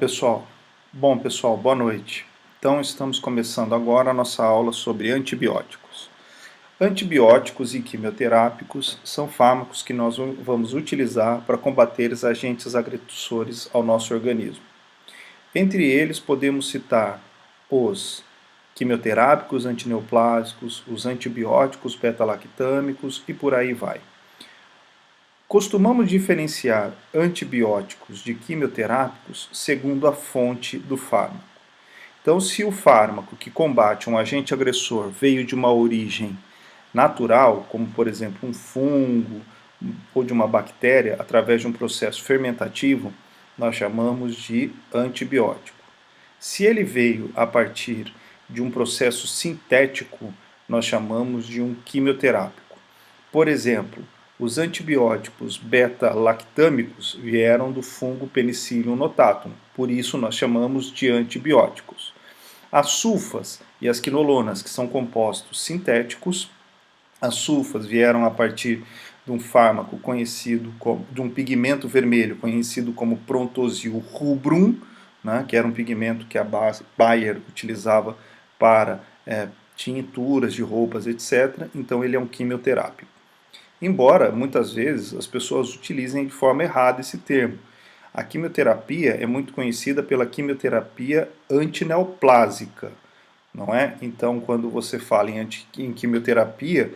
pessoal. Pessoal, boa noite. Então, estamos começando agora a nossa aula sobre antibióticos. Antibióticos e quimioterápicos são fármacos que nós vamos utilizar para combater os agentes agressores ao nosso organismo. Entre eles, podemos citar os quimioterápicos antineoplásicos, os antibióticos beta-lactâmicos e por aí vai. Costumamos diferenciar antibióticos de quimioterápicos segundo a fonte do fármaco. Então, se o fármaco que combate um agente agressor veio de uma origem natural, como por exemplo um fungo ou de uma bactéria, através de um processo fermentativo, nós chamamos de antibiótico. Se ele veio a partir de um processo sintético, nós chamamos de um quimioterápico. Por exemplo, os antibióticos beta-lactâmicos vieram do fungo Penicillium notatum, por isso nós chamamos de antibióticos. As sulfas e as quinolonas, que são compostos sintéticos, as sulfas vieram a partir de um fármaco conhecido como, de um pigmento vermelho conhecido como Prontosium rubrum, né, que era um pigmento que a Bayer utilizava para tinturas de roupas, etc. Então ele é um quimioterápico. Embora, muitas vezes, as pessoas utilizem de forma errada esse termo. A quimioterapia é muito conhecida pela quimioterapia antineoplásica, não é? Então, quando você fala em quimioterapia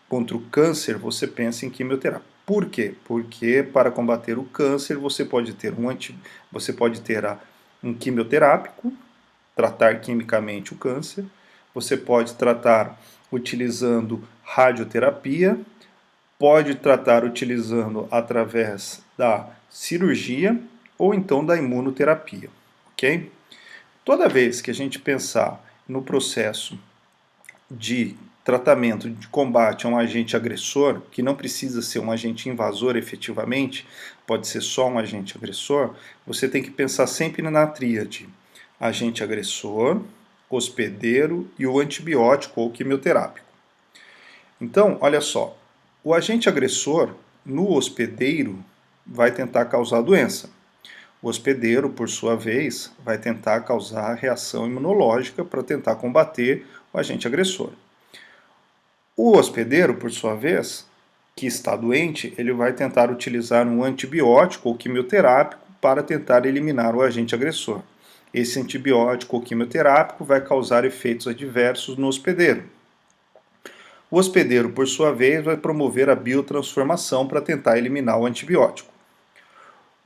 contra o câncer, você pensa em quimioterapia. Por quê? Porque para combater o câncer, você pode ter um quimioterápico, tratar quimicamente o câncer, você pode tratar utilizando radioterapia, pode tratar utilizando através da cirurgia ou então da imunoterapia, ok? Toda vez que a gente pensar no processo de tratamento de combate a um agente agressor, que não precisa ser um agente invasor efetivamente, pode ser só um agente agressor, você tem que pensar sempre na tríade: agente agressor, hospedeiro e o antibiótico ou quimioterápico. Então, olha só, o agente agressor no hospedeiro vai tentar causar a doença. O hospedeiro, por sua vez, vai tentar causar reação imunológica para tentar combater o agente agressor. O hospedeiro, por sua vez, que está doente, ele vai tentar utilizar um antibiótico ou quimioterápico para tentar eliminar o agente agressor. Esse antibiótico ou quimioterápico vai causar efeitos adversos no hospedeiro. O hospedeiro, por sua vez, vai promover a biotransformação para tentar eliminar o antibiótico.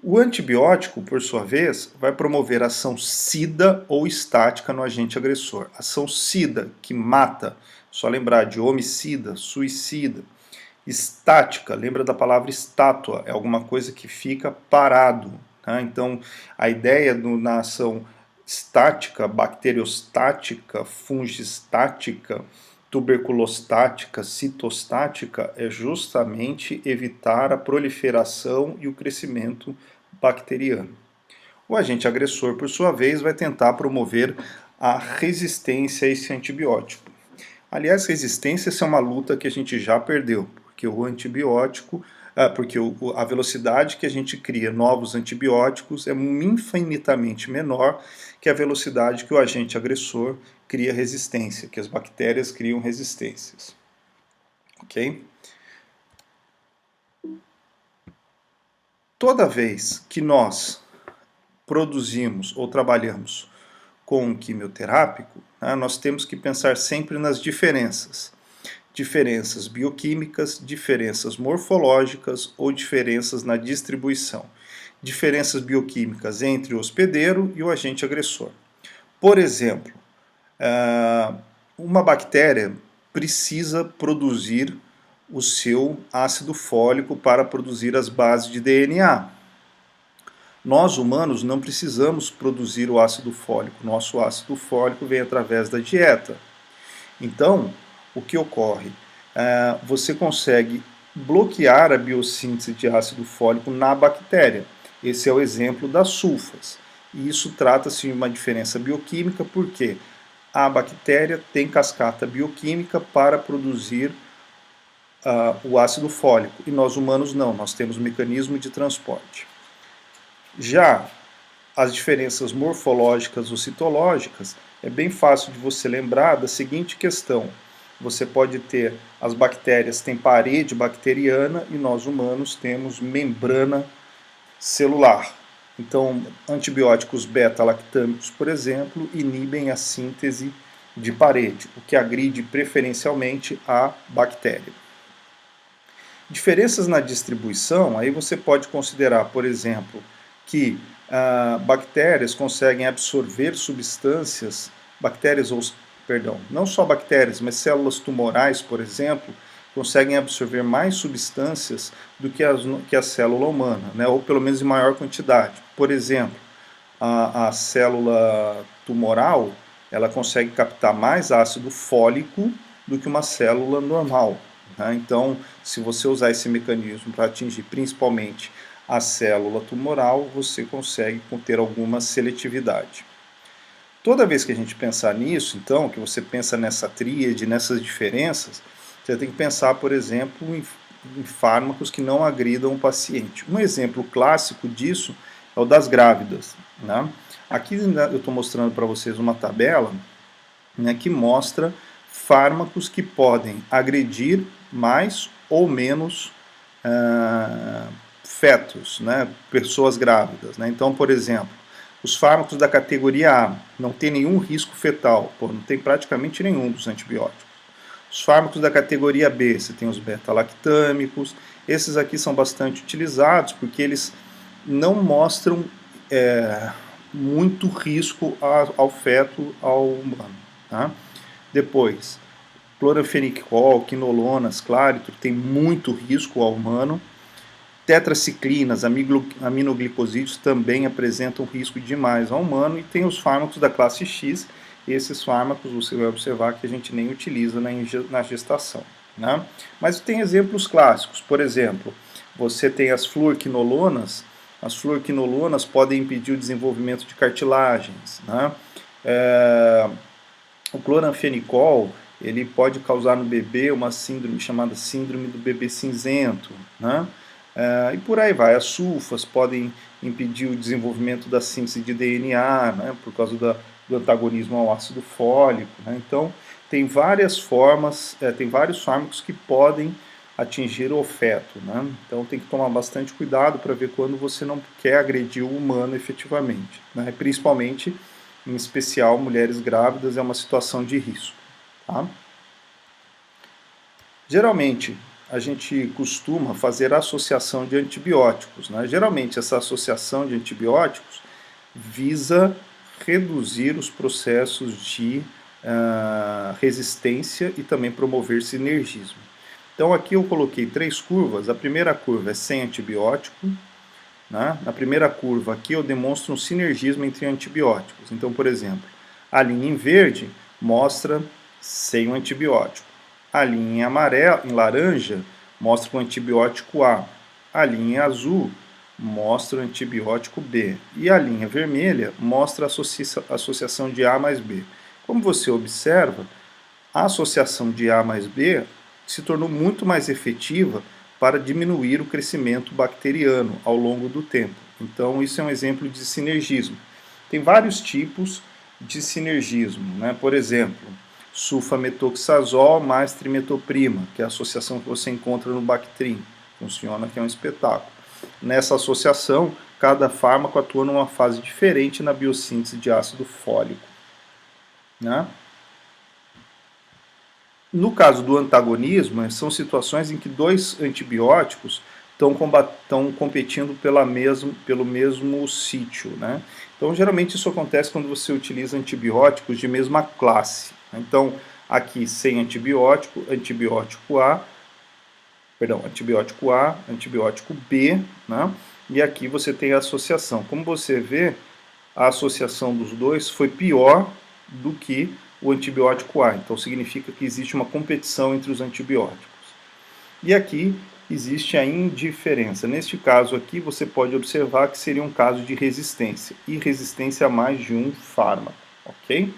O antibiótico, por sua vez, vai promover ação sida ou estática no agente agressor. Ação sida, que mata, só lembrar de homicida, suicida. Estática, lembra da palavra estátua, é alguma coisa que fica parado. Tá? Então, a ideia na ação estática, bacteriostática, fungistática, tuberculostática, citostática, é justamente evitar a proliferação e o crescimento bacteriano. O agente agressor, por sua vez, vai tentar promover a resistência a esse antibiótico. Aliás, resistência é uma luta que a gente já perdeu, porque o antibiótico, a velocidade que a gente cria novos antibióticos é infinitamente menor que a velocidade que o agente agressor cria resistência, que as bactérias criam resistências. Ok? Toda vez que nós produzimos ou trabalhamos com um quimioterápico, né, nós temos que pensar sempre nas diferenças. Diferenças bioquímicas, diferenças morfológicas ou diferenças na distribuição. Diferenças bioquímicas entre o hospedeiro e o agente agressor. Por exemplo, uma bactéria precisa produzir o seu ácido fólico para produzir as bases de DNA. Nós, humanos, não precisamos produzir o ácido fólico. Nosso ácido fólico vem através da dieta. Então, o que ocorre? Você consegue bloquear a biossíntese de ácido fólico na bactéria. Esse é o exemplo das sulfas. E isso trata-se de uma diferença bioquímica, porque a bactéria tem cascata bioquímica para produzir o ácido fólico, e nós humanos não, nós temos mecanismo de transporte. Já as diferenças morfológicas ou citológicas, é bem fácil de você lembrar da seguinte questão. Você pode ter, as bactérias têm parede bacteriana e nós humanos temos membrana celular. Então, antibióticos beta-lactâmicos, por exemplo, inibem a síntese de parede, o que agride preferencialmente a bactéria. Diferenças na distribuição, aí você pode considerar, por exemplo, que bactérias conseguem absorver substâncias, não só bactérias, mas células tumorais, por exemplo, conseguem absorver mais substâncias do que a célula humana, né? Ou pelo menos em maior quantidade. Por exemplo, a célula tumoral, ela consegue captar mais ácido fólico do que uma célula normal. Né? Então, se você usar esse mecanismo para atingir principalmente a célula tumoral, você consegue ter alguma seletividade. Toda vez que a gente pensar nisso, então, que você pensa nessa tríade, nessas diferenças, você tem que pensar, por exemplo, em fármacos que não agridam o paciente. Um exemplo clássico disso é o das grávidas. Né? Aqui eu estou mostrando para vocês uma tabela, né, que mostra fármacos que podem agredir mais ou menos fetos, né, pessoas grávidas. Né? Então, por exemplo, os fármacos da categoria A não tem nenhum risco fetal, não tem praticamente nenhum dos antibióticos. Os fármacos da categoria B, você tem os beta-lactâmicos, esses aqui são bastante utilizados porque eles não mostram muito risco ao feto, ao humano. Tá? Depois, cloranfenicol, quinolonas, claritro, tem muito risco ao humano. Tetraciclinas, aminoglicosídeos também apresentam risco demais ao humano, e tem os fármacos da classe X. Esses fármacos você vai observar que a gente nem utiliza na gestação. Né? Mas tem exemplos clássicos, por exemplo, você tem as fluorquinolonas. As fluorquinolonas podem impedir o desenvolvimento de cartilagens. Né? O cloranfenicol, ele pode causar no bebê uma síndrome chamada síndrome do bebê cinzento. Né? E por aí vai. As sulfas podem impedir o desenvolvimento da síntese de DNA, né, por causa do antagonismo ao ácido fólico. Né? Então, tem várias formas, tem vários fármacos que podem atingir o feto. Né? Então, tem que tomar bastante cuidado para ver quando você não quer agredir o humano efetivamente. Né? Principalmente, em especial, mulheres grávidas é uma situação de risco. Tá? Geralmente, a gente costuma fazer associação de antibióticos. Né? Geralmente, essa associação de antibióticos visa reduzir os processos de resistência e também promover sinergismo. Então, aqui eu coloquei 3 curvas. A primeira curva é sem antibiótico. Né? Na primeira curva aqui eu demonstro um sinergismo entre antibióticos. Então, por exemplo, a linha em verde mostra sem o antibiótico. A linha em amarelo, em laranja, mostra o antibiótico A. A linha em azul mostra o antibiótico B. E a linha vermelha mostra a associação de A mais B. Como você observa, a associação de A mais B se tornou muito mais efetiva para diminuir o crescimento bacteriano ao longo do tempo. Então, isso é um exemplo de sinergismo. Tem vários tipos de sinergismo. Né? Por exemplo, sulfametoxazol mais trimetoprima, que é a associação que você encontra no Bactrim. Funciona que é um espetáculo. Nessa associação, cada fármaco atua numa fase diferente na biossíntese de ácido fólico. Né? No caso do antagonismo, são situações em que 2 antibióticos estão competindo pelo mesmo sítio. Né? Então, geralmente isso acontece quando você utiliza antibióticos de mesma classe. Então, aqui sem antibiótico, antibiótico A, antibiótico B, né? E aqui você tem a associação. Como você vê, a associação dos dois foi pior do que o antibiótico A. Então significa que existe uma competição entre os antibióticos. E aqui existe a indiferença. Neste caso aqui você pode observar que seria um caso de resistência, e resistência a mais de um fármaco, ok?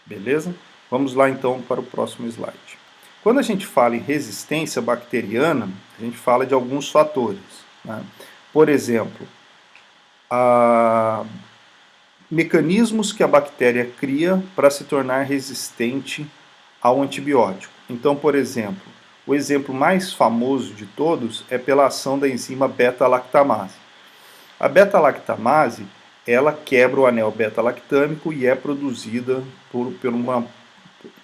Beleza? Vamos lá então para o próximo slide. Quando a gente fala em resistência bacteriana, a gente fala de alguns fatores. Né? Por exemplo, mecanismos que a bactéria cria para se tornar resistente ao antibiótico. Então, por exemplo, o exemplo mais famoso de todos é pela ação da enzima beta-lactamase. A beta-lactamase, ela quebra o anel beta-lactâmico e é produzida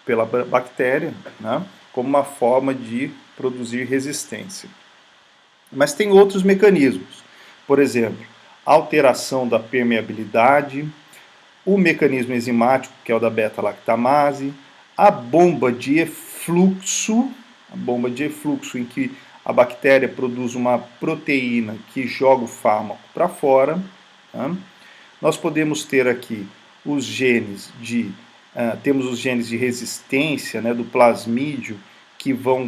pela bactéria, né, como uma forma de produzir resistência. Mas tem outros mecanismos. Por exemplo, alteração da permeabilidade, o mecanismo enzimático, que é o da beta-lactamase, a bomba de efluxo, em que a bactéria produz uma proteína que joga o fármaco para fora. Tá? Nós podemos ter aqui os genes temos os genes de resistência, né, do plasmídio, que vão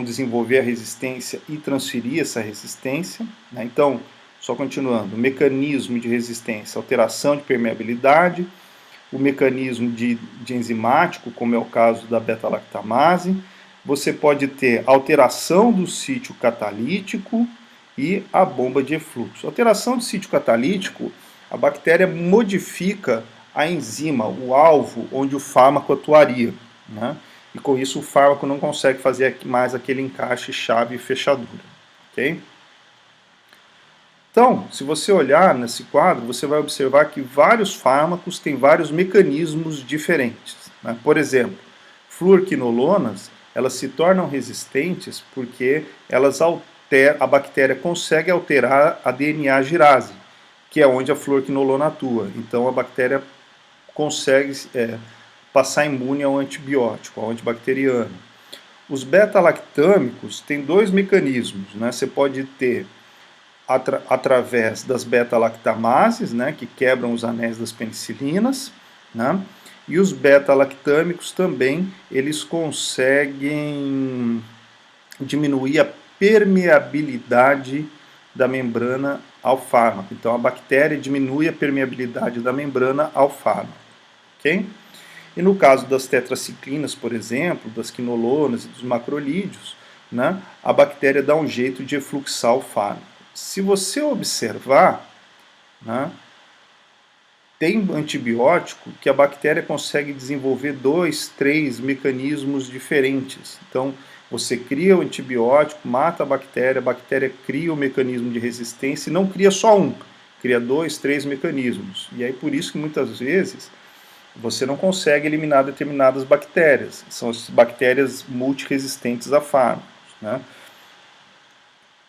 desenvolver a resistência e transferir essa resistência. Né? Então, só continuando, o mecanismo de resistência, alteração de permeabilidade, o mecanismo de enzimático, como é o caso da beta-lactamase, você pode ter alteração do sítio catalítico e a bomba de efluxo. Alteração do sítio catalítico, a bactéria modifica a enzima, o alvo onde o fármaco atuaria, né? E com isso o fármaco não consegue fazer mais aquele encaixe chave e fechadura, ok? Então, se você olhar nesse quadro, você vai observar que vários fármacos têm vários mecanismos diferentes, né? Por exemplo, fluorquinolonas, elas se tornam resistentes porque a bactéria consegue alterar a DNA girase, que é onde a fluorquinolona atua. Então a bactéria consegue passar imune ao antibiótico, ao antibacteriano. Os beta-lactâmicos têm dois mecanismos, né? Você pode ter através das beta-lactamases, né, que quebram os anéis das penicilinas, né? E os beta-lactâmicos também, eles conseguem diminuir a permeabilidade da membrana ao fármaco. Então a bactéria diminui a permeabilidade da membrana ao fármaco, ok? E no caso das tetraciclinas, por exemplo, das quinolonas e dos macrolídeos, né, a bactéria dá um jeito de efluxar o fármaco. Se você observar, né, tem antibiótico que a bactéria consegue desenvolver 2, 3 mecanismos diferentes. Então, você cria o antibiótico, mata a bactéria cria o mecanismo de resistência e não cria só um, cria 2, 3 mecanismos. E aí por isso que muitas vezes você não consegue eliminar determinadas bactérias. São as bactérias multiresistentes a fármacos, né?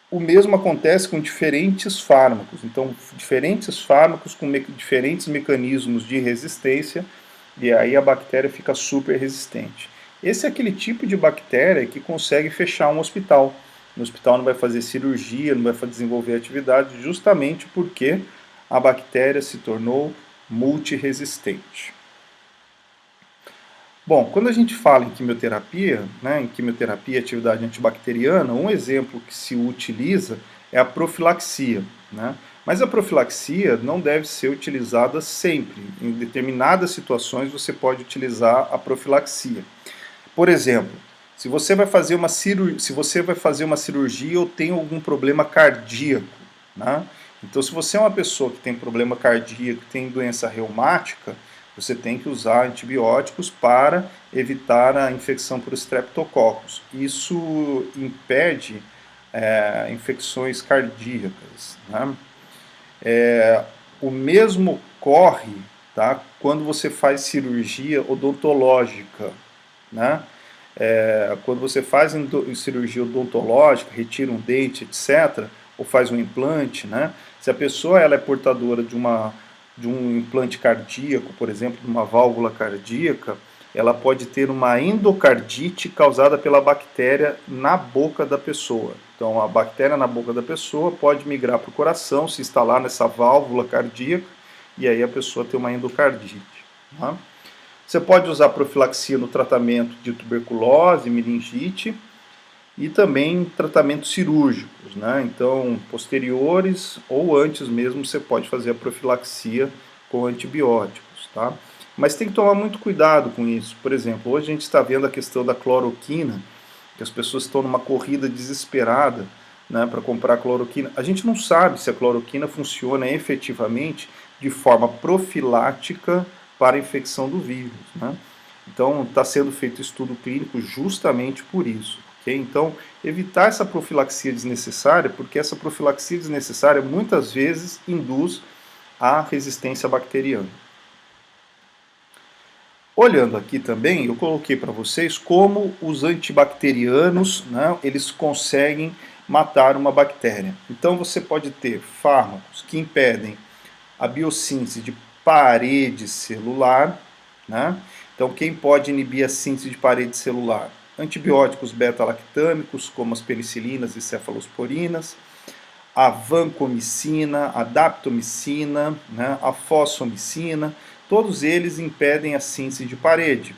O mesmo acontece com diferentes fármacos. Então, diferentes fármacos com diferentes mecanismos de resistência, e aí a bactéria fica super resistente. Esse é aquele tipo de bactéria que consegue fechar um hospital. No hospital não vai fazer cirurgia, não vai desenvolver atividade, justamente porque a bactéria se tornou multiresistente. Bom, quando a gente fala em quimioterapia, né, e atividade antibacteriana, um exemplo que se utiliza é a profilaxia, né? Mas a profilaxia não deve ser utilizada sempre. Em determinadas situações você pode utilizar a profilaxia. Por exemplo, se você vai fazer uma cirurgia ou tem algum problema cardíaco, né? Então, se você é uma pessoa que tem problema cardíaco, tem doença reumática, você tem que usar antibióticos para evitar a infecção por streptococcus. Isso impede infecções cardíacas, né? O mesmo ocorre, tá, quando você faz cirurgia odontológica, né? Quando você faz cirurgia odontológica, retira um dente, etc., ou faz um implante, né? Se a pessoa ela é portadora de um implante cardíaco, por exemplo, de uma válvula cardíaca, ela pode ter uma endocardite causada pela bactéria na boca da pessoa. Então, a bactéria na boca da pessoa pode migrar para o coração, se instalar nessa válvula cardíaca, e aí a pessoa tem uma endocardite. Tá? Você pode usar profilaxia no tratamento de tuberculose, meningite e também tratamentos cirúrgicos, né? Então, posteriores ou antes mesmo, você pode fazer a profilaxia com antibióticos, tá? Mas tem que tomar muito cuidado com isso. Por exemplo, hoje a gente está vendo a questão da cloroquina, que as pessoas estão numa corrida desesperada né, para comprar cloroquina. A gente não sabe se a cloroquina funciona efetivamente de forma profilática para a infecção do vírus, né? Então, está sendo feito estudo clínico justamente por isso. Okay? Então, evitar essa profilaxia desnecessária, porque essa profilaxia desnecessária muitas vezes induz a resistência bacteriana. Olhando aqui também, eu coloquei para vocês como os antibacterianos, né, eles conseguem matar uma bactéria. Então você pode ter fármacos que impedem a biossíntese de parede celular, né? Então quem pode inibir a síntese de parede celular? Antibióticos beta-lactâmicos, como as penicilinas e cefalosporinas, a vancomicina, a daptomicina, né, a fosfomicina, todos eles impedem a síntese de parede.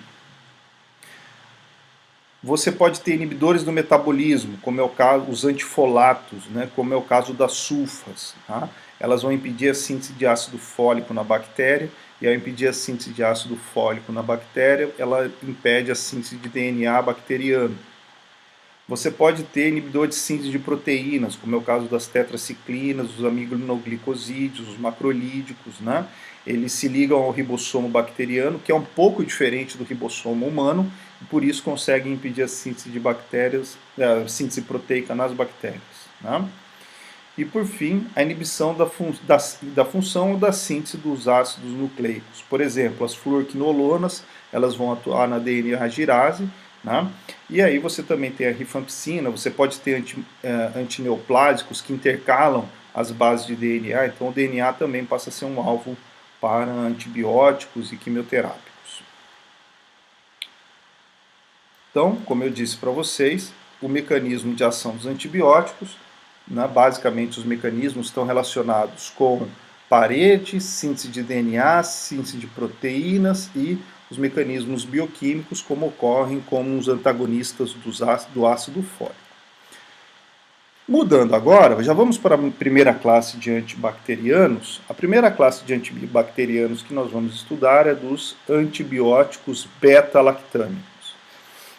Você pode ter inibidores do metabolismo, como é o caso os antifolatos, né, como é o caso das sulfas. Tá? Elas vão impedir a síntese de ácido fólico na bactéria, e ao impedir a síntese de ácido fólico na bactéria, ela impede a síntese de DNA bacteriano. Você pode ter inibidor de síntese de proteínas, como é o caso das tetraciclinas, os aminoglicosídeos, os macrolídicos, né? Eles se ligam ao ribossomo bacteriano, que é um pouco diferente do ribossomo humano, e por isso conseguem impedir a síntese de bactérias, a síntese proteica nas bactérias, né? E por fim, a inibição da função ou da síntese dos ácidos nucleicos. Por exemplo, as fluorquinolonas, elas vão atuar na DNA girase, né? E aí você também tem a rifampicina, você pode ter antineoplásicos que intercalam as bases de DNA, então o DNA também passa a ser um alvo para antibióticos e quimioterápicos. Então, como eu disse para vocês, o mecanismo de ação dos antibióticos, né, basicamente os mecanismos estão relacionados com parede, síntese de DNA, síntese de proteínas e os mecanismos bioquímicos, como ocorrem como os antagonistas do ácido fólico. Mudando agora, já vamos para a primeira classe de antibacterianos. A primeira classe de antibacterianos que nós vamos estudar é dos antibióticos beta-lactâmicos.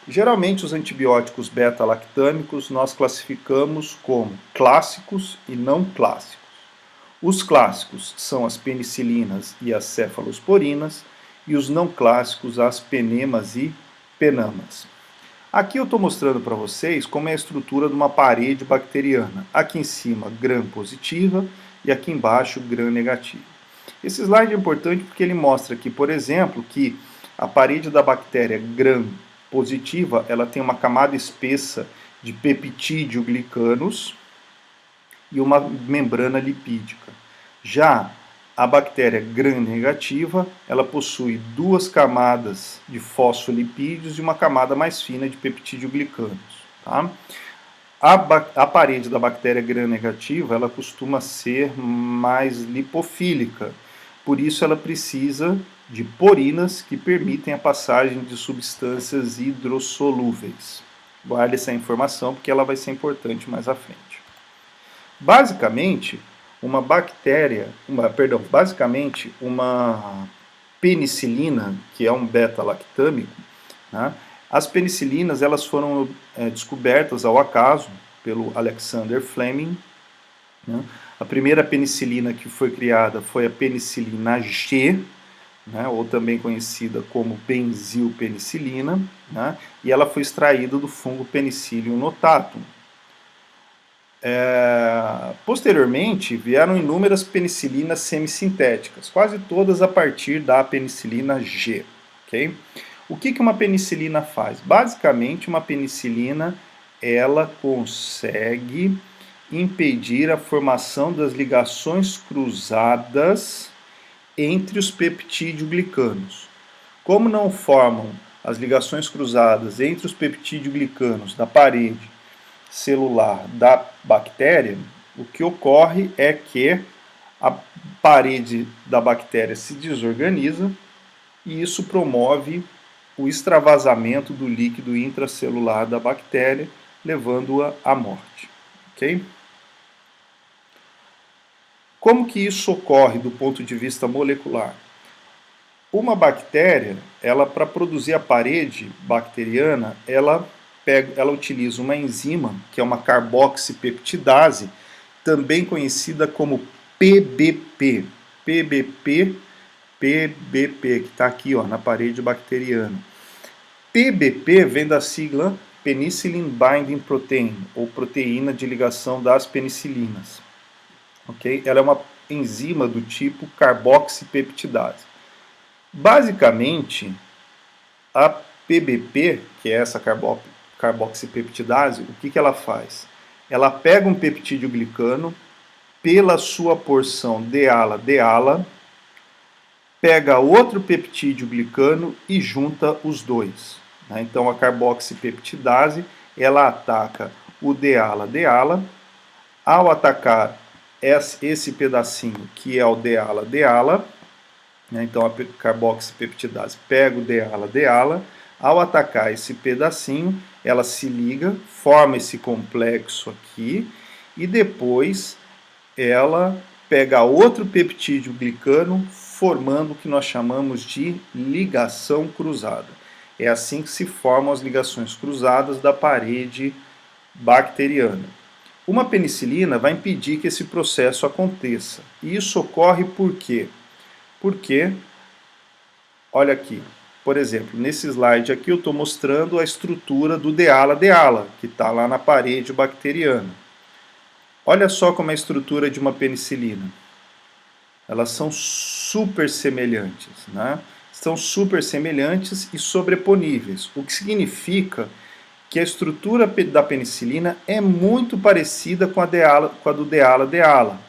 Geralmente os antibióticos beta-lactâmicos nós classificamos como clássicos e não clássicos. Os clássicos são as penicilinas e as cefalosporinas, e os não clássicos as penemas e penamas. Aqui eu estou mostrando para vocês como é a estrutura de uma parede bacteriana. Aqui em cima, gram positiva, e aqui embaixo, gram negativa. Esse slide é importante porque ele mostra aqui, por exemplo, que a parede da bactéria gram positiva, ela tem uma camada espessa de peptídeo glicanos e uma membrana lipídica. Já a bactéria gram-negativa, ela possui duas camadas de fosfolipídios e uma camada mais fina de peptídeo-glicanos. Tá? A parede da bactéria gram-negativa, ela costuma ser mais lipofílica, por isso ela precisa de porinas que permitem a passagem de substâncias hidrossolúveis. Guarde essa informação porque ela vai ser importante mais à frente. Basicamente, uma penicilina, que é um beta-lactâmico, né? As penicilinas elas foram descobertas ao acaso pelo Alexander Fleming, né? A primeira penicilina que foi criada foi a penicilina G, né, ou também conhecida como benzilpenicilina, né, e ela foi extraída do fungo Penicillium notatum. Posteriormente, vieram inúmeras penicilinas semissintéticas, quase todas a partir da penicilina G. Okay? O que uma penicilina faz? Basicamente, uma penicilina ela consegue impedir a formação das ligações cruzadas entre os peptídeo-glicanos. Como não formam as ligações cruzadas entre os peptídeo-glicanos da parede celular da bactéria, o que ocorre é que a parede da bactéria se desorganiza e isso promove o extravasamento do líquido intracelular da bactéria, levando-a à morte. Ok? Como que isso ocorre do ponto de vista molecular? Uma bactéria, ela para produzir a parede bacteriana, ela ela utiliza uma enzima, que é uma carboxipeptidase, também conhecida como PBP. PBP, que está aqui ó, na parede bacteriana. PBP vem da sigla Penicillin Binding Protein, ou proteína de ligação das penicilinas. Okay? Ela é uma enzima do tipo carboxipeptidase. Basicamente, a PBP, que é essa carboxipeptidase, o que ela faz? Ela pega um peptídeo glicano, pela sua porção deala, pega outro peptídeo glicano e junta os dois. Né? Então a carboxipeptidase, ela ataca o deala. Ao atacar esse pedacinho que é o deala, né? Então a carboxipeptidase pega o deala, ao atacar esse pedacinho, ela se liga, forma esse complexo aqui e depois ela pega outro peptídeo glicano, formando o que nós chamamos de ligação cruzada. É assim que se formam as ligações cruzadas da parede bacteriana. Uma penicilina vai impedir que esse processo aconteça. E isso ocorre por quê? Porque, olha aqui, por exemplo, nesse slide aqui eu estou mostrando a estrutura do deala, que está lá na parede bacteriana. Olha só como é a estrutura de uma penicilina. Elas são super semelhantes, né? São super semelhantes e sobreponíveis, o que significa que a estrutura da penicilina é muito parecida com a do deala.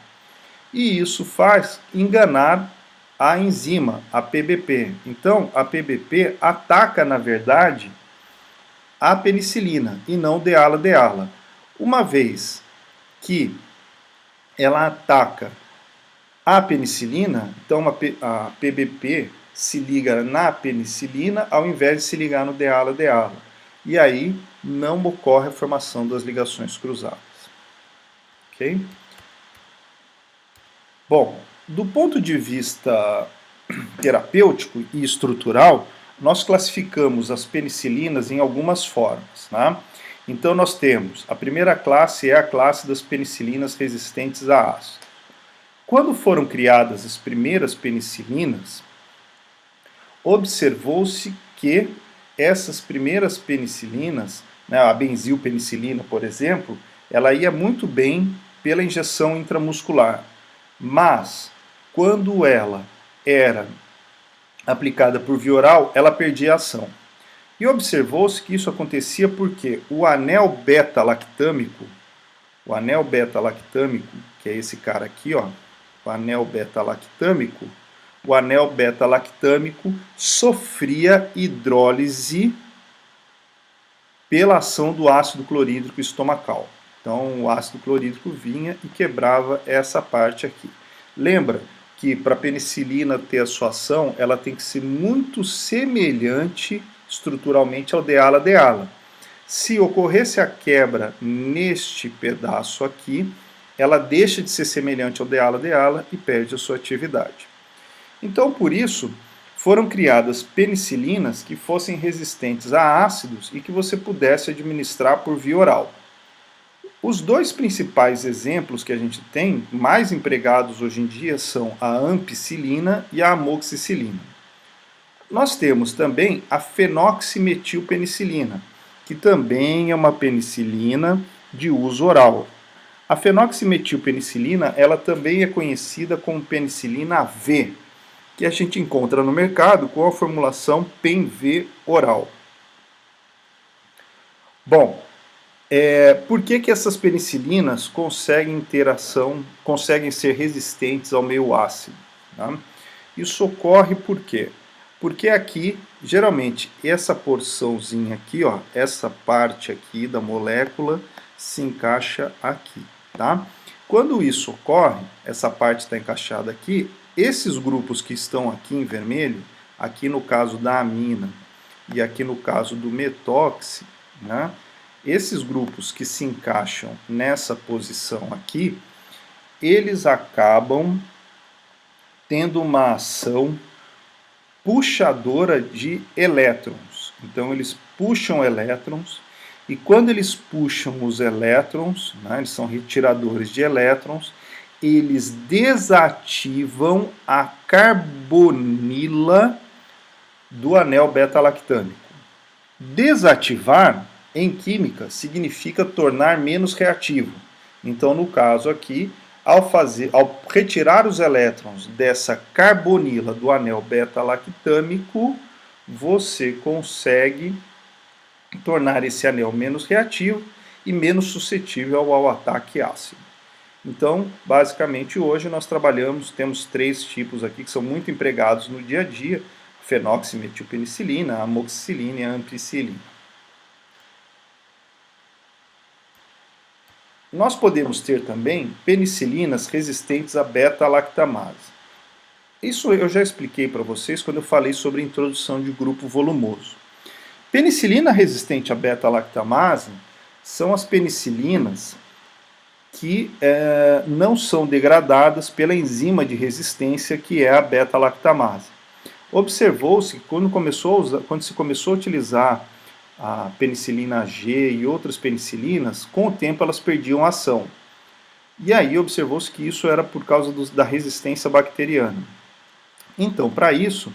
E isso faz enganar a enzima, a PBP. Então, a PBP ataca, na verdade, a penicilina e não deala. Uma vez que ela ataca a penicilina, então a PBP se liga na penicilina ao invés de se ligar no deala. E aí não ocorre a formação das ligações cruzadas. Ok? Bom, do ponto de vista terapêutico e estrutural, nós classificamos as penicilinas em algumas formas. Né? Então nós temos, a primeira classe é a classe das penicilinas resistentes a ácido. Quando foram criadas as primeiras penicilinas, observou-se que essas primeiras penicilinas, né, a benzilpenicilina, por exemplo, ela ia muito bem pela injeção intramuscular. Mas, quando ela era aplicada por via oral, ela perdia a ação. E observou-se que isso acontecia porque o anel beta-lactâmico, que é esse cara aqui, ó, o anel beta-lactâmico sofria hidrólise pela ação do ácido clorídrico estomacal. Então o ácido clorídrico vinha e quebrava essa parte aqui. Lembra que para a penicilina ter a sua ação, ela tem que ser muito semelhante estruturalmente ao deala. Se ocorresse a quebra neste pedaço aqui, ela deixa de ser semelhante ao deala e perde a sua atividade. Então, por isso, foram criadas penicilinas que fossem resistentes a ácidos e que você pudesse administrar por via oral. Os dois principais exemplos que a gente tem, mais empregados hoje em dia, são a ampicilina e a amoxicilina. Nós temos também a fenoximetilpenicilina, que também é uma penicilina de uso oral. A fenoximetilpenicilina, ela também é conhecida como penicilina V, que a gente encontra no mercado com a formulação PENV oral. Bom, por que essas penicilinas conseguem ser resistentes ao meio ácido? Tá? Isso ocorre por quê? Porque aqui, geralmente, essa porçãozinha aqui, ó, essa parte aqui da molécula se encaixa aqui, tá? Quando isso ocorre, essa parte está encaixada aqui, esses grupos que estão aqui em vermelho, aqui no caso da amina e aqui no caso do metóxi, né? Esses grupos que se encaixam nessa posição aqui, eles acabam tendo uma ação puxadora de elétrons. Então eles puxam elétrons e quando eles puxam os elétrons, né, eles são retiradores de elétrons, eles desativam a carbonila do anel beta-lactâmico. Desativar, em química, significa tornar menos reativo. Então, no caso aqui, ao retirar os elétrons dessa carbonila do anel beta-lactâmico, você consegue tornar esse anel menos reativo e menos suscetível ao ataque ácido. Então, basicamente, hoje nós temos 3 tipos aqui que são muito empregados no dia a dia: fenoximetilpenicilina, a amoxicilina e a ampicilina. Nós podemos ter também penicilinas resistentes à beta-lactamase. Isso eu já expliquei para vocês quando eu falei sobre a introdução de grupo volumoso. Penicilina resistente à beta-lactamase são as penicilinas que não são degradadas pela enzima de resistência que é a beta-lactamase. Observou-se que quando se começou a utilizar a penicilina G e outras penicilinas, com o tempo elas perdiam ação. E aí observou-se que isso era por causa da resistência bacteriana. Então, para isso,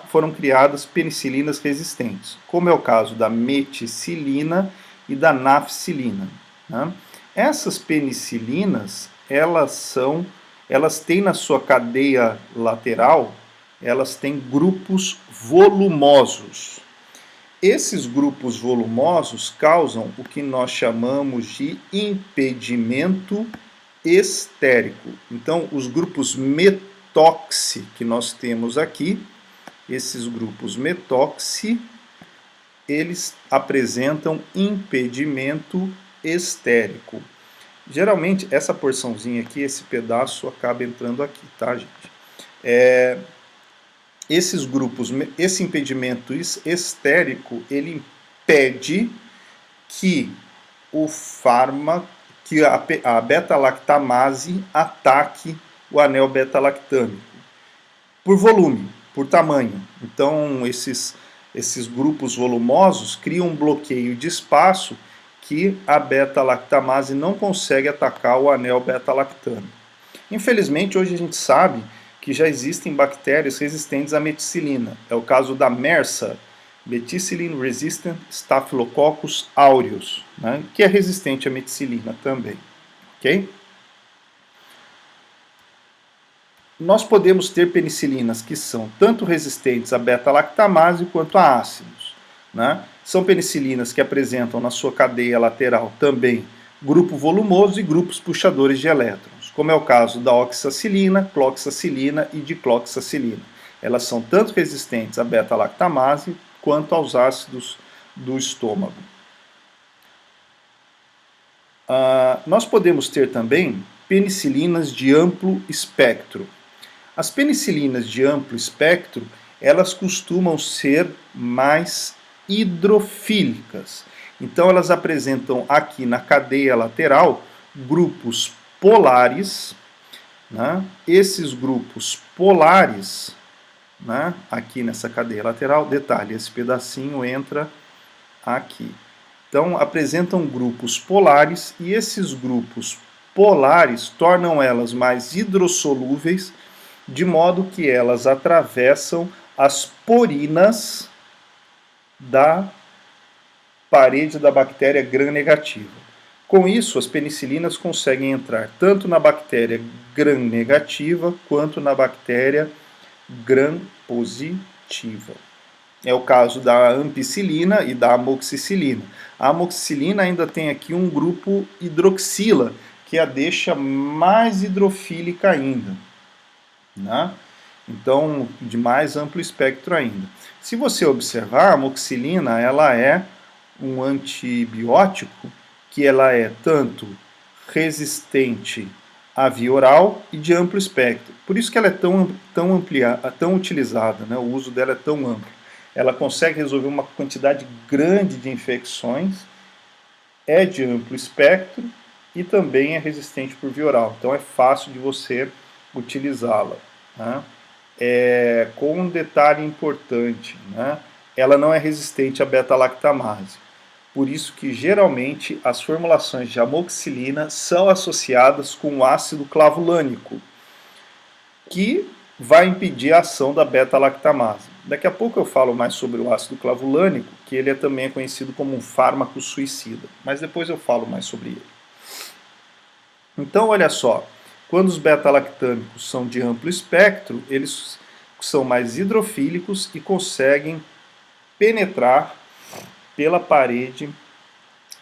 foram criadas penicilinas resistentes, como é o caso da meticilina e da nafcilina, né? Essas penicilinas, elas têm na sua cadeia lateral, elas têm grupos volumosos. Esses grupos volumosos causam o que nós chamamos de impedimento estérico. Então, os grupos metoxi que nós temos aqui, esses grupos metoxi, eles apresentam impedimento estérico. Geralmente, essa porçãozinha aqui, esse pedaço, acaba entrando aqui, tá, gente? Esses grupos, esse impedimento estérico, ele impede que a beta-lactamase ataque o anel beta-lactâmico por volume, por tamanho. Então, esses grupos volumosos criam um bloqueio de espaço que a beta-lactamase não consegue atacar o anel beta-lactâmico. Infelizmente, hoje a gente sabe que já existem bactérias resistentes à meticilina. É o caso da MRSA, Methicillin Resistant Staphylococcus aureus, né, que é resistente à meticilina também. Okay? Nós podemos ter penicilinas que são tanto resistentes à beta-lactamase quanto a ácidos, né? São penicilinas que apresentam na sua cadeia lateral também grupo volumoso e grupos puxadores de elétrons, como é o caso da oxacilina, cloxacilina e dicloxacilina. Elas são tanto resistentes à beta-lactamase quanto aos ácidos do estômago. Nós podemos ter também penicilinas de amplo espectro. As penicilinas de amplo espectro, elas costumam ser mais hidrofílicas. Então elas apresentam aqui na cadeia lateral grupos polares, né? Esses grupos polares, né, aqui nessa cadeia lateral, detalhe, esse pedacinho entra aqui. Então apresentam grupos polares e esses grupos polares tornam elas mais hidrossolúveis, de modo que elas atravessam as porinas da parede da bactéria gram-negativa. Com isso, as penicilinas conseguem entrar tanto na bactéria gram-negativa quanto na bactéria gram-positiva. É o caso da ampicilina e da amoxicilina. A amoxicilina ainda tem aqui um grupo hidroxila, que a deixa mais hidrofílica ainda, né? Então, de mais amplo espectro ainda. Se você observar, a amoxicilina, ela é um antibiótico que ela é tanto resistente à via oral e de amplo espectro. Por isso que ela é tão utilizada, né? O uso dela é tão amplo. Ela consegue resolver uma quantidade grande de infecções, é de amplo espectro e também é resistente por via oral. Então é fácil de você utilizá-la, né? Com um detalhe importante, né? Ela não é resistente à beta-lactamase. Por isso que geralmente as formulações de amoxicilina são associadas com o ácido clavulânico, que vai impedir a ação da beta-lactamase. Daqui a pouco eu falo mais sobre o ácido clavulânico, que ele também é conhecido como um fármaco suicida, mas depois eu falo mais sobre ele. Então, olha só, quando os beta-lactâmicos são de amplo espectro, eles são mais hidrofílicos e conseguem penetrar pela parede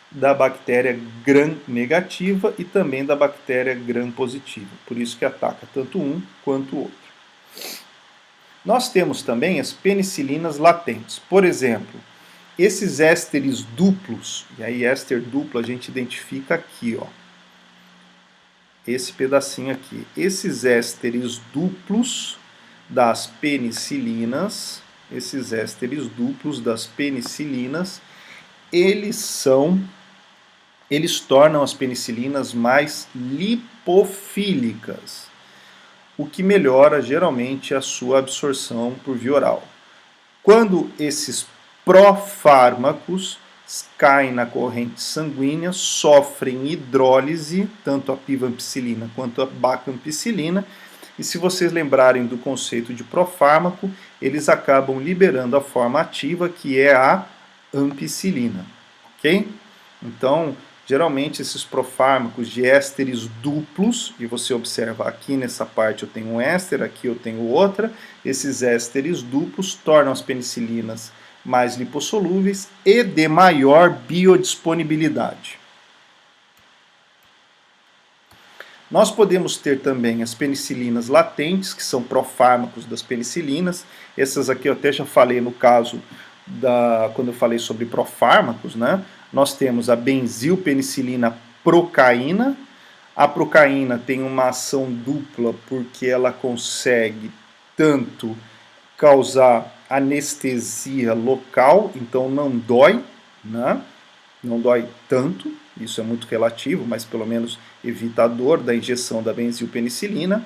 da bactéria gram-negativa e também da bactéria gram-positiva. Por isso que ataca tanto um quanto o outro. Nós temos também as penicilinas latentes. Por exemplo, esses ésteres duplos, e aí éster duplo a gente identifica aqui, ó. Esse pedacinho aqui. Esses ésteres duplos das penicilinas, eles tornam as penicilinas mais lipofílicas, o que melhora geralmente a sua absorção por via oral. Quando esses profármacos caem na corrente sanguínea, sofrem hidrólise, tanto a pivampicilina quanto a bacampicilina, e se vocês lembrarem do conceito de profármaco, eles acabam liberando a forma ativa, que é a ampicilina, ok? Então, geralmente esses profármacos de ésteres duplos, e você observa aqui nessa parte eu tenho um éster, aqui eu tenho outra, esses ésteres duplos tornam as penicilinas mais lipossolúveis e de maior biodisponibilidade. Nós podemos ter também as penicilinas latentes, que são profármacos das penicilinas. Essas aqui eu até já falei no caso quando eu falei sobre profármacos, né? Nós temos a benzilpenicilina procaína. A procaína tem uma ação dupla porque ela consegue tanto causar anestesia local, então não dói, né? Não dói tanto, isso é muito relativo, mas pelo menos evita a dor da injeção da benzilpenicilina,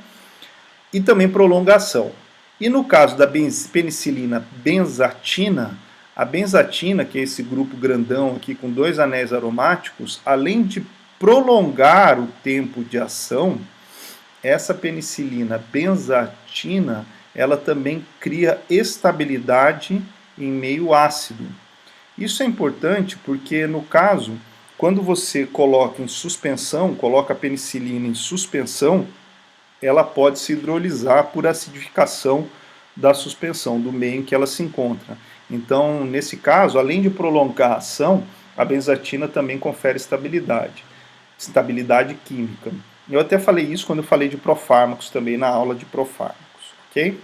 e também prolongação. E no caso da penicilina benzatina, a benzatina, que é esse grupo grandão aqui com 2 anéis aromáticos, além de prolongar o tempo de ação, essa penicilina benzatina, ela também cria estabilidade em meio ácido. Isso é importante porque, no caso, quando você coloca em suspensão, coloca a penicilina em suspensão, ela pode se hidrolisar por acidificação da suspensão, do meio em que ela se encontra. Então, nesse caso, além de prolongar a ação, a benzatina também confere estabilidade química. Eu até falei isso quando eu falei de profármacos também na aula de profármacos, ok?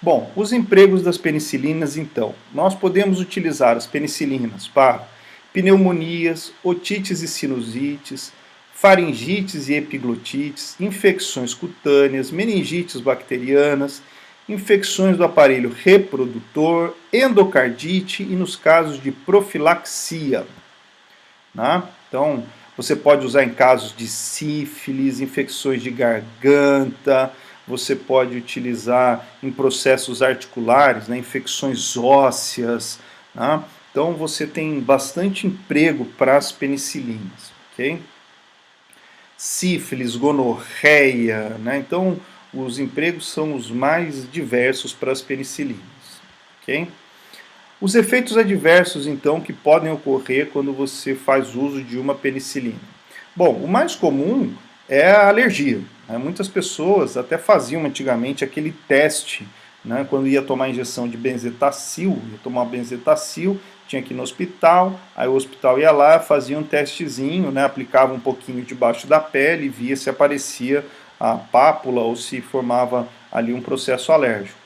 Bom, os empregos das penicilinas então. Nós podemos utilizar as penicilinas para pneumonias, otites e sinusites, faringites e epiglotites, infecções cutâneas, meningites bacterianas, infecções do aparelho reprodutor, endocardite e nos casos de profilaxia. Né? Então, você pode usar em casos de sífilis, infecções de garganta, você pode utilizar em processos articulares, né, infecções ósseas. Né? Então, você tem bastante emprego para as penicilinas. Okay? Sífilis, gonorreia, né? Então os empregos são os mais diversos para as penicilinas. Okay? Os efeitos adversos, então, que podem ocorrer quando você faz uso de uma penicilina. Bom, o mais comum é a alergia. Né? Muitas pessoas até faziam antigamente aquele teste, né? Quando ia tomar injeção de benzetacil, ia tomar benzetacil, tinha que ir no hospital, aí o hospital ia lá, fazia um testezinho, né? Aplicava um pouquinho debaixo da pele e via se aparecia a pápula ou se formava ali um processo alérgico.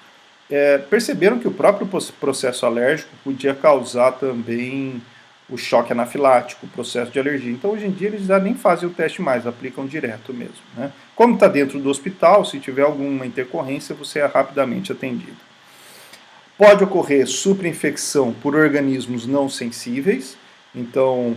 Perceberam que o próprio processo alérgico podia causar também o choque anafilático, o processo de alergia. Então, hoje em dia, eles já nem fazem o teste mais, aplicam direto mesmo. Né? Como está dentro do hospital, se tiver alguma intercorrência, você é rapidamente atendido. Pode ocorrer superinfecção por organismos não sensíveis, então,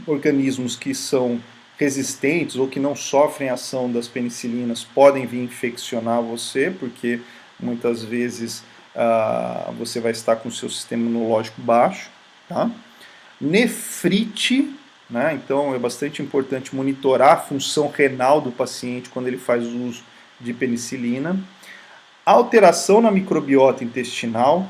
organismos que são resistentes ou que não sofrem ação das penicilinas podem vir infeccionar você, porque muitas vezes você vai estar com o seu sistema imunológico baixo, tá? Nefrite, né? Então é bastante importante monitorar a função renal do paciente quando ele faz uso de penicilina. Alteração na microbiota intestinal.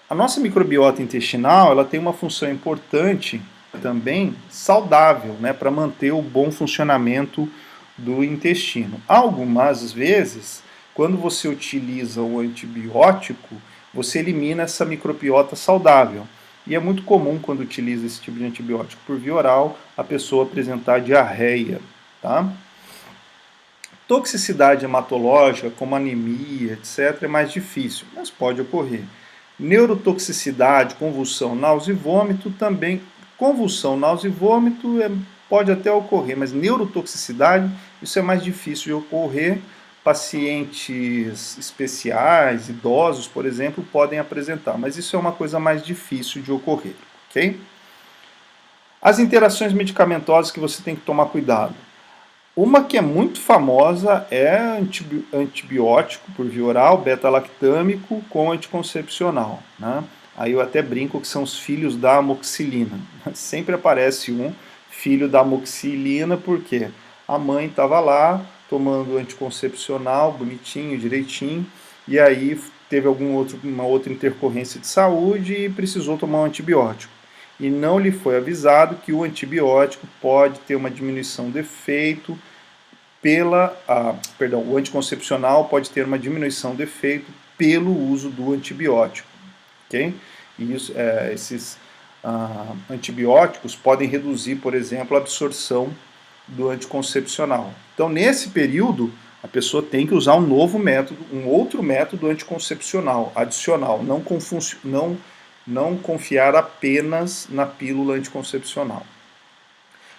A nossa microbiota intestinal, ela tem uma função importante também saudável, né, para manter o bom funcionamento do intestino. Algumas vezes, quando você utiliza o antibiótico, você elimina essa microbiota saudável. E é muito comum, quando utiliza esse tipo de antibiótico por via oral, a pessoa apresentar diarreia, tá? Toxicidade hematológica, como anemia, etc., é mais difícil, mas pode ocorrer. Neurotoxicidade, convulsão, náusea e vômito também. Convulsão, náusea e vômito pode até ocorrer, mas neurotoxicidade, isso é mais difícil de ocorrer. Pacientes especiais, idosos, por exemplo, podem apresentar, mas isso é uma coisa mais difícil de ocorrer, ok? As interações medicamentosas que você tem que tomar cuidado. Uma que é muito famosa é antibiótico por via oral, beta-lactâmico com anticoncepcional, né? Aí eu até brinco que são os filhos da amoxicilina. Sempre aparece um filho da amoxicilina porque a mãe estava lá tomando anticoncepcional, bonitinho, direitinho, e aí teve uma outra intercorrência de saúde e precisou tomar um antibiótico. E não lhe foi avisado que o antibiótico pode ter uma diminuição do efeito o anticoncepcional pode ter uma diminuição do efeito pelo uso do antibiótico, ok? E esses antibióticos podem reduzir, por exemplo, a absorção do anticoncepcional. Então, nesse período, a pessoa tem que usar um outro método anticoncepcional adicional, não confiar apenas na pílula anticoncepcional.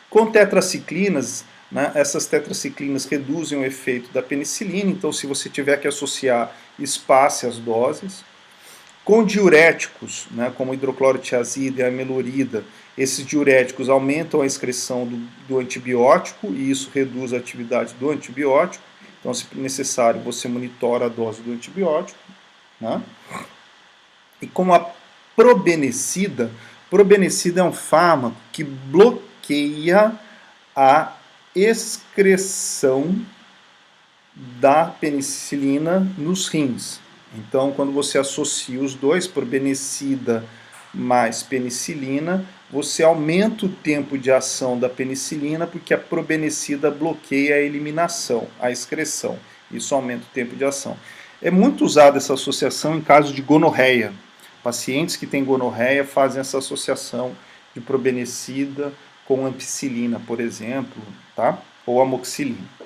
Com tetraciclinas, né, essas tetraciclinas reduzem o efeito da penicilina, então se você tiver que associar, espace as doses. Com diuréticos, né, como hidroclorotiazida e amelurida, esses diuréticos aumentam a excreção do antibiótico e isso reduz a atividade do antibiótico. Então, se necessário, você monitora a dose do antibiótico. Né? E com a probenecida é um fármaco que bloqueia a excreção da penicilina nos rins. Então, quando você associa os dois, probenecida mais penicilina, você aumenta o tempo de ação da penicilina, porque a probenecida bloqueia a eliminação, a excreção. Isso aumenta o tempo de ação. É muito usada essa associação em casos de gonorreia. Pacientes que têm gonorreia fazem essa associação de probenecida com ampicilina, por exemplo, tá? Ou amoxicilina.